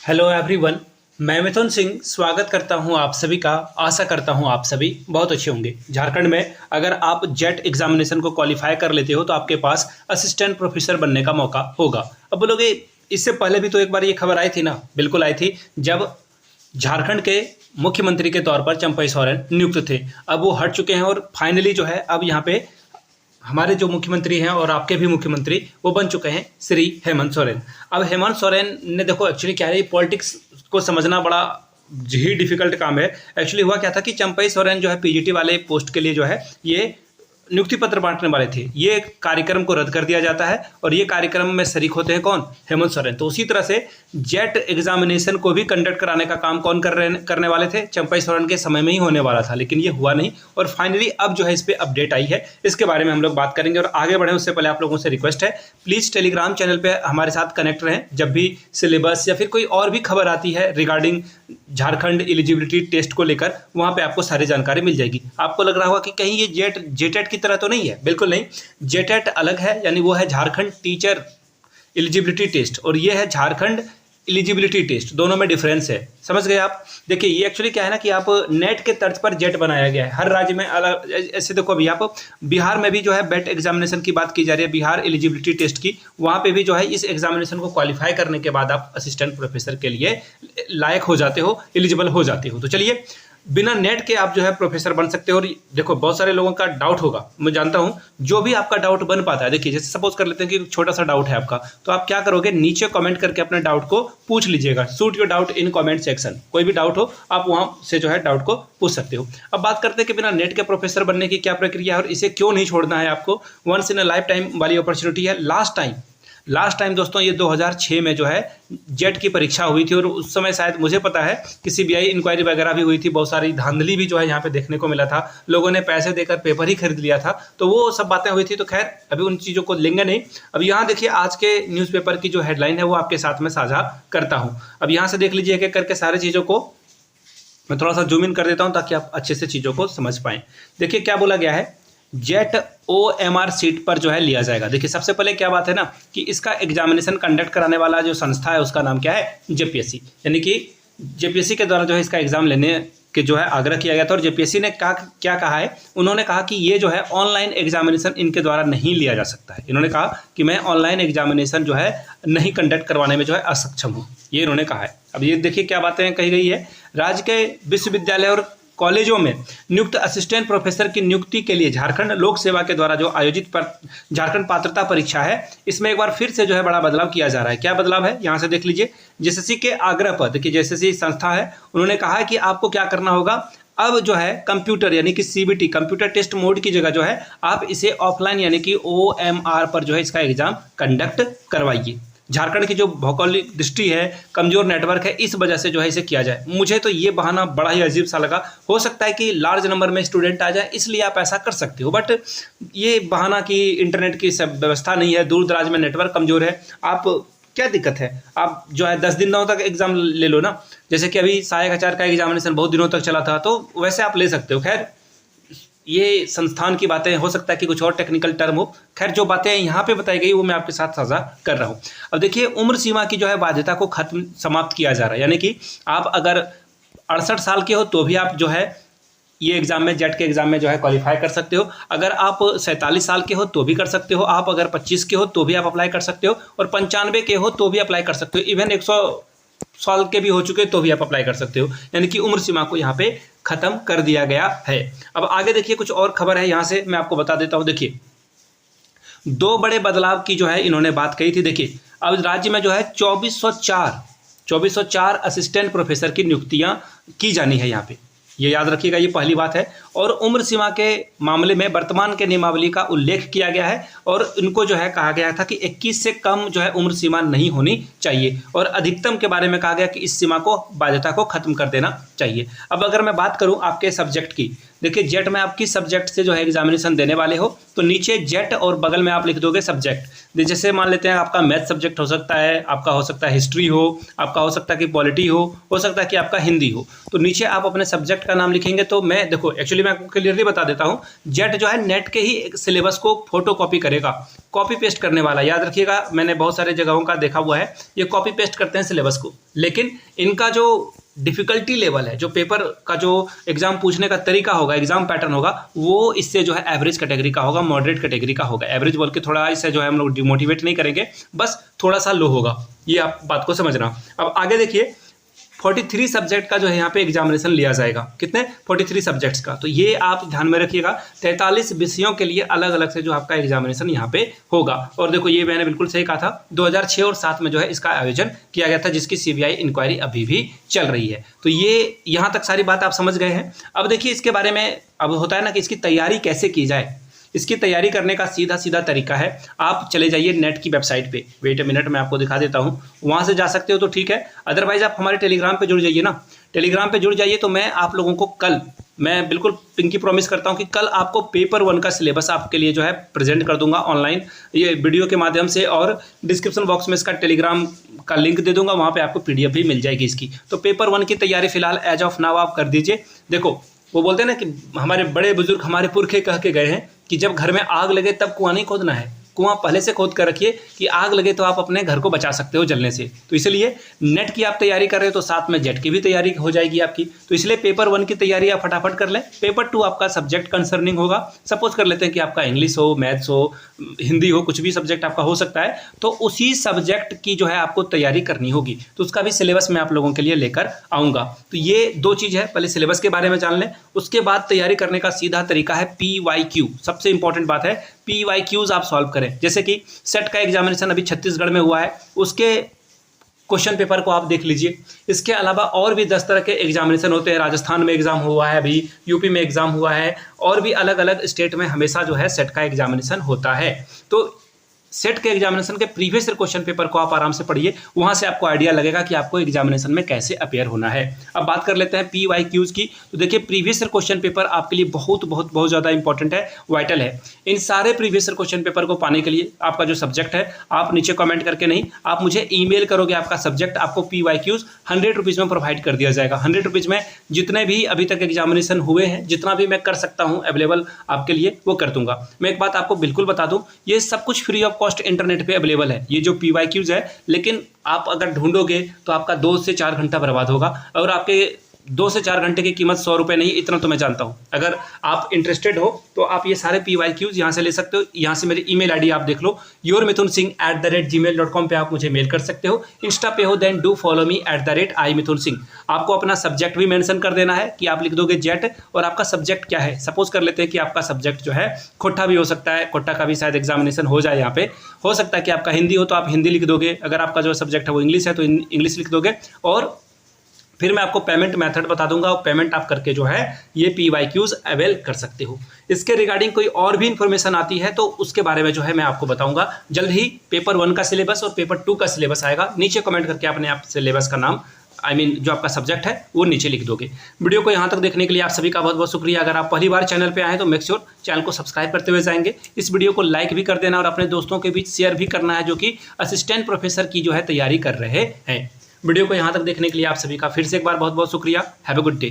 Hello everyone. मैं मिथुन सिंह स्वागत करता हूं आप सभी का। आशा करता हूं आप सभी बहुत अच्छे होंगे। झारखंड में अगर आप जेट एग्जामिनेशन को क्वालिफाई कर लेते हो तो आपके पास असिस्टेंट प्रोफेसर बनने का मौका होगा। अब बोलोगे इससे पहले भी तो एक बार ये खबर आई थी ना। बिल्कुल आई थी, जब झारखंड के मुख्यमंत्री के तौर पर चंपई सोरेन नियुक्त थे। अब वो हट चुके हैं और फाइनली जो है अब यहाँ पे हमारे जो मुख्यमंत्री हैं और आपके भी मुख्यमंत्री वो बन चुके हैं श्री हेमंत सोरेन। अब हेमंत सोरेन ने देखो एक्चुअली क्या है, पॉलिटिक्स को समझना बड़ा ही डिफिकल्ट काम है। एक्चुअली हुआ क्या था कि चंपई सोरेन जो है पीजीटी वाले पोस्ट के लिए जो है ये नियुक्ति पत्र बांटने वाले थे। ये कार्यक्रम को रद्द कर दिया जाता है और ये कार्यक्रम में शरीक होते हैं कौन? हेमंत सोरेन। तो उसी तरह से जेट एग्जामिनेशन को भी कंडक्ट कराने का काम कौन करने वाले थे? चंपई सोरेन के समय में ही होने वाला था, लेकिन ये हुआ नहीं और फाइनली अब जो है इस पर अपडेट आई है। इसके बारे में हम लोग बात करेंगे और आगे बढ़े उससे पहले आप लोगों से रिक्वेस्ट है, प्लीज़ टेलीग्राम चैनल पर हमारे साथ कनेक्ट रहें। जब भी सिलेबस या फिर कोई और भी खबर आती है रिगार्डिंग झारखंड एलिजिबिलिटी टेस्ट को लेकर, वहाँ पे आपको सारी जानकारी मिल जाएगी। आपको लग रहा होगा कि कहीं ये जेटेट की तरह तो नहीं है। बिल्कुल नहीं, जेटेट अलग है, यानी वो है झारखंड टीचर एलिजिबिलिटी टेस्ट और ये है झारखंड एलिजिबिलिटी टेस्ट। दोनों में डिफरेंस है, समझ गए आप? देखिए ये एक्चुअली क्या है ना कि आप नेट के तर्ज पर जेट बनाया गया है। हर राज्य में अलग, ऐसे देखो अभी आप बिहार में भी जो है बेट एग्जामिनेशन की बात की जा रही है, बिहार एलिजिबिलिटी टेस्ट की। वहाँ पे भी जो है इस एग्जामिनेशन को क्वालिफाई करने के बाद आप असिस्टेंट प्रोफेसर के लिए लायक हो जाते हो, एलिजिबल हो जाते हो। तो चलिए, बिना नेट के आप जो है प्रोफेसर बन सकते हो। और देखो बहुत सारे लोगों का डाउट होगा, मैं जानता हूं, जो भी आपका डाउट बन पाता है। देखिए जैसे सपोज कर लेते हैं कि छोटा सा डाउट है आपका, तो आप क्या करोगे, नीचे कमेंट करके अपने डाउट को पूछ लीजिएगा। Shoot your doubt in comment section. कोई भी डाउट हो आप वहां से जो है डाउट को पूछ सकते हो। अब बात करते हैं कि बिना नेट के प्रोफेसर बनने की क्या प्रक्रिया है और इसे क्यों नहीं छोड़ना है आपको। Once in a lifetime वाली अपॉर्चुनिटी है। लास्ट टाइम दोस्तों ये 2006 में जो है जेट की परीक्षा हुई थी और उस समय शायद मुझे पता है कि सीबीआई इंक्वायरी वगैरह भी हुई थी। बहुत सारी धांधली भी जो है यहाँ पे देखने को मिला था। लोगों ने पैसे देकर पेपर ही खरीद लिया था, तो वो सब बातें हुई थी। तो खैर अभी उन चीज़ों को लेंगे नहीं। अब यहाँ देखिए आज के न्यूज़पेपर की जो हेडलाइन है वो आपके साथ में साझा करता हूँ। अब यहाँ से देख लीजिए एक एक करके सारी चीज़ों को। मैं थोड़ा सा जूम इन कर देता हूँ ताकि आप अच्छे से चीज़ों को समझ पाएँ। देखिए क्या बोला गया है, जेट OMR सीट पर जो है लिया जाएगा। देखिए सबसे पहले क्या बात है ना कि इसका एग्जामिनेशन कंडक्ट कराने वाला जो संस्था है उसका नाम क्या है? जेपीएससी। यानी कि जेपीएससी के द्वारा जो है इसका एग्जाम लेने के जो है आग्रह किया गया था। और जेपीएससी ने क्या कहा है, उन्होंने कहा कि ये जो है ऑनलाइन एग्जामिनेशन इनके द्वारा नहीं लिया जा सकता है। इन्होंने कहा कि मैं ऑनलाइन एग्जामिनेशन जो है नहीं कंडक्ट करवाने में जो है असक्षम हूँ, ये इन्होंने कहा है। अब ये देखिए क्या बातें कही गई है। राज्य के विश्वविद्यालय और कॉलेजों में नियुक्त असिस्टेंट प्रोफेसर की नियुक्ति के लिए झारखंड लोक सेवा के द्वारा जो आयोजित झारखंड पात्रता परीक्षा है, इसमें एक बार फिर से जो है बड़ा बदलाव किया जा रहा है। क्या बदलाव है यहाँ से देख लीजिए। जेएसएससी के आग्रह पर, देखिए जेएसएससी संस्था है, उन्होंने कहा है कि आपको क्या करना होगा, अब जो है कंप्यूटर यानी कि सीबीटी कंप्यूटर टेस्ट मोड की जगह जो है आप इसे ऑफलाइन यानी कि OMR पर जो है इसका एग्जाम कंडक्ट करवाइए। झारखंड की जो भौगोलिक दृष्टि है, कमजोर नेटवर्क है, इस वजह से जो है इसे किया जाए। मुझे तो ये बहाना बड़ा ही अजीब सा लगा। हो सकता है कि लार्ज नंबर में स्टूडेंट आ जाए इसलिए आप ऐसा कर सकते हो, बट ये बहाना कि इंटरनेट की सब व्यवस्था नहीं है, दूर दराज में नेटवर्क कमजोर है, आप क्या दिक्कत है, आप जो है 10 दिनों तक एग्जाम ले लो ना। जैसे कि अभी सहायक आचार्य का एग्जामिनेशन बहुत दिनों तक चला था, तो वैसे आप ले सकते हो। खैर ये संस्थान की बातें, हो सकता है कि कुछ और टेक्निकल टर्म हो। खैर जो बातें यहाँ पे बताई गई वो मैं आपके साथ साझा कर रहा हूँ। अब देखिए उम्र सीमा की जो है बाध्यता को समाप्त किया जा रहा है। यानी कि आप अगर 68 साल के हो तो भी आप जो है ये एग्जाम में, जेट के एग्जाम में जो है क्वालिफाई कर सकते हो। अगर आप 47 साल के हो तो भी कर सकते हो। आप अगर 25 के हो तो भी आप अप्लाई कर सकते हो और 95 के हो तो भी अप्लाई कर सकते हो। इवन 100 साल के भी हो चुके तो भी आप अप्लाई कर सकते हो। यानी कि उम्र सीमा को यहाँ पे खत्म कर दिया गया है। अब आगे देखिए कुछ और खबर है, यहाँ से मैं आपको बता देता हूँ। देखिए 2 बड़े बदलाव की जो है इन्होंने बात कही थी। देखिए अब राज्य में जो है 2404 असिस्टेंट प्रोफेसर की नियुक्तियां की जानी है। यहाँ पे ये याद रखिएगा, ये पहली बात है। और उम्र सीमा के मामले में वर्तमान के नियमावली का उल्लेख किया गया है और इनको जो है कहा गया था कि 21 से कम जो है उम्र सीमा नहीं होनी चाहिए। और अधिकतम के बारे में कहा गया कि इस सीमा को, बाध्यता को खत्म कर देना चाहिए। अब अगर मैं बात करूं आपके सब्जेक्ट की, देखिए जेट में आप किस सब्जेक्ट से जो है एग्जामिनेशन देने वाले हो, तो नीचे जेट और बगल में आप लिख दोगे सब्जेक्ट। जैसे मान लेते हैं आपका मैथ सब्जेक्ट हो सकता है, आपका हो सकता है हिस्ट्री हो, आपका हो सकता है कि पॉलिटी हो सकता है कि आपका हिंदी हो। तो नीचे आप अपने सब्जेक्ट का नाम लिखेंगे। तो मैं देखो एक्चुअली मैं आपको क्लियरली बता देता हूँ, जेट जो है नेट के ही सिलेबस को फोटो कॉपी करेगा, कॉपी पेस्ट करने वाला। याद रखिएगा, मैंने बहुत सारे जगहों का देखा हुआ है, ये कॉपी पेस्ट करते हैं सिलेबस को, लेकिन इनका जो डिफिकल्टी लेवल है, जो पेपर का जो एग्जाम पूछने का तरीका होगा, एग्जाम पैटर्न होगा, वो इससे जो है एवरेज कैटेगरी का होगा, मॉडरेट कैटेगरी का होगा। एवरेज बोल के थोड़ा इससे जो है हम लोग डिमोटिवेट नहीं करेंगे, बस थोड़ा सा लो होगा, ये आप बात को समझना। अब आगे देखिए 43 सब्जेक्ट का जो है यहाँ पे एग्जामिनेशन लिया जाएगा। कितने? 43 सब्जेक्ट्स का। तो ये आप ध्यान में रखिएगा, 43 विषयों के लिए अलग अलग से जो आपका एग्जामिनेशन यहाँ पे होगा। और देखो ये मैंने बिल्कुल सही कहा था, 2006 और 2007 में जो है इसका आयोजन किया गया था, जिसकी सीबीआई इंक्वायरी अभी भी चल रही है। तो ये यहाँ तक सारी बात आप समझ गए हैं। अब देखिए इसके बारे में, अब होता है ना कि इसकी तैयारी कैसे की जाए। इसकी तैयारी करने का सीधा सीधा तरीका है, आप चले जाइए नेट की वेबसाइट पे। वेट अ मिनट, मैं आपको दिखा देता हूँ, वहाँ से जा सकते हो तो ठीक है, अदरवाइज आप हमारे टेलीग्राम पे जुड़ जाइए ना। टेलीग्राम पे जुड़ जाइए तो मैं आप लोगों को कल, मैं बिल्कुल पिंकी प्रॉमिस करता हूँ कि कल आपको पेपर 1 का सिलेबस आपके लिए जो है प्रेजेंट कर दूंगा ऑनलाइन, ये वीडियो के माध्यम से, और डिस्क्रिप्शन बॉक्स में इसका टेलीग्राम का लिंक दे दूंगा, वहाँ पे आपको PDF भी मिल जाएगी इसकी। तो पेपर 1 की तैयारी फिलहाल एज ऑफ नाउ आप कर दीजिए। देखो वो बोलते हैं ना कि हमारे बड़े बुजुर्ग, हमारे पुरखे कह के गए हैं कि जब घर में आग लगे तब कुआं नहीं खोदना है, कुआं पहले से खोद कर रखिए कि आग लगे तो आप अपने घर को बचा सकते हो जलने से। तो इसलिए नेट की आप तैयारी कर रहे हो तो साथ में जेट की भी तैयारी हो जाएगी आपकी। तो इसलिए पेपर 1 की तैयारी आप फटाफट कर लें। पेपर 2 आपका सब्जेक्ट कंसर्निंग होगा। सपोज कर लेते हैं कि आपका इंग्लिश हो, मैथ्स हो, हिंदी हो, कुछ भी सब्जेक्ट आपका हो सकता है, तो उसी सब्जेक्ट की जो है आपको तैयारी करनी होगी। तो उसका भी सिलेबस मैं आप लोगों के लिए लेकर आऊँगा। तो ये 2 चीज़ है, पहले सिलेबस के बारे में जान लें, उसके बाद तैयारी करने का सीधा तरीका है PYQ। सबसे इंपॉर्टेंट बात है PYQs आप सॉल्व करें। जैसे कि सेट का एग्जामिनेशन अभी छत्तीसगढ़ में हुआ है, उसके क्वेश्चन पेपर को आप देख लीजिए। इसके अलावा और भी 10 तरह के एग्जामिनेशन होते हैं। राजस्थान में एग्जाम हुआ है, अभी यूपी में एग्जाम हुआ है, और भी अलग अलग स्टेट में हमेशा जो है सेट का एग्जामिनेशन होता है। तो सेट के एग्जामिनेशन के प्रीवियस क्वेश्चन पेपर को आप आराम से पढ़िए, वहां से आपको आइडिया लगेगा कि आपको एग्जामिनेशन में कैसे अपेयर होना है। अब बात कर लेते हैं PYQs की। तो देखिए प्रीवियस क्वेश्चन पेपर आपके लिए बहुत बहुत बहुत ज़्यादा इंपॉर्टेंट है, वाइटल है। इन सारे प्रीवियस क्वेश्चन पेपर को पाने के लिए आपका जो सब्जेक्ट है, आप नीचे कमेंट करके नहीं, आप मुझे ईमेल करोगे आपका सब्जेक्ट, आपको PYQs 100 रुपीज़ में प्रोवाइड कर दिया जाएगा। 100 रुपीज़ में जितने भी अभी तक एग्जामिनेशन हुए हैं, जितना भी मैं कर सकता हूँ अवेलेबल आपके लिए, वो कर दूंगा। मैं एक बात आपको बिल्कुल बता दूँ, ये सब कुछ फ्री ऑफ कॉस्ट इंटरनेट पे अवेलेबल है, ये जो PYQs है। लेकिन आप अगर ढूंढोगे तो आपका 2 से 4 घंटा बर्बाद होगा, और आपके 2 से 4 घंटे की कीमत 100 रुपये नहीं, इतना तो मैं जानता हूँ। अगर आप इंटरेस्टेड हो तो आप ये सारे PYQs यहाँ से ले सकते हो। यहाँ से मेरी ईमेल आईडी आप देख लो, yourmithunsingh@gmail.com पे आप मुझे मेल कर सकते हो। इंस्टा पे हो then do follow me @imithunsingh। आपको अपना सब्जेक्ट भी मेंशन कर देना है कि आप लिख दोगे जेट, और आपका सब्जेक्ट क्या है। सपोज कर लेते हैं कि आपका सब्जेक्ट जो है खोट्टा भी हो सकता है, खोट्टा का भी शायद एग्जामिनेशन हो जाए यहाँ पे। हो सकता है कि आपका हिंदी हो तो आप हिंदी लिख दोगे, अगर आपका जो सब्जेक्ट है वो इंग्लिश है तो इंग्लिश लिख दोगे। और फिर मैं आपको पेमेंट मेथड बता दूंगा, और पेमेंट आप करके जो है ये PYQs अवेल कर सकते हो। इसके रिगार्डिंग कोई और भी इन्फॉर्मेशन आती है तो उसके बारे में जो है मैं आपको बताऊंगा जल्द ही। पेपर 1 का सिलेबस और पेपर 2 का सिलेबस आएगा, नीचे कमेंट करके अपने आप सिलेबस का नाम, जो आपका सब्जेक्ट है वो नीचे लिख दोगे। वीडियो को यहाँ तक देखने के लिए आप सभी का बहुत बहुत शुक्रिया। अगर आप पहली बार चैनल पे आए तो मेक श्योर चैनल को सब्सक्राइब करते हुए जाएंगे। इस वीडियो को लाइक भी कर देना और अपने दोस्तों के बीच शेयर भी करना है, जो कि असिस्टेंट प्रोफेसर की जो है तैयारी कर रहे हैं। वीडियो को यहाँ तक देखने के लिए आप सभी का फिर से एक बार बहुत बहुत शुक्रिया। Have a good day.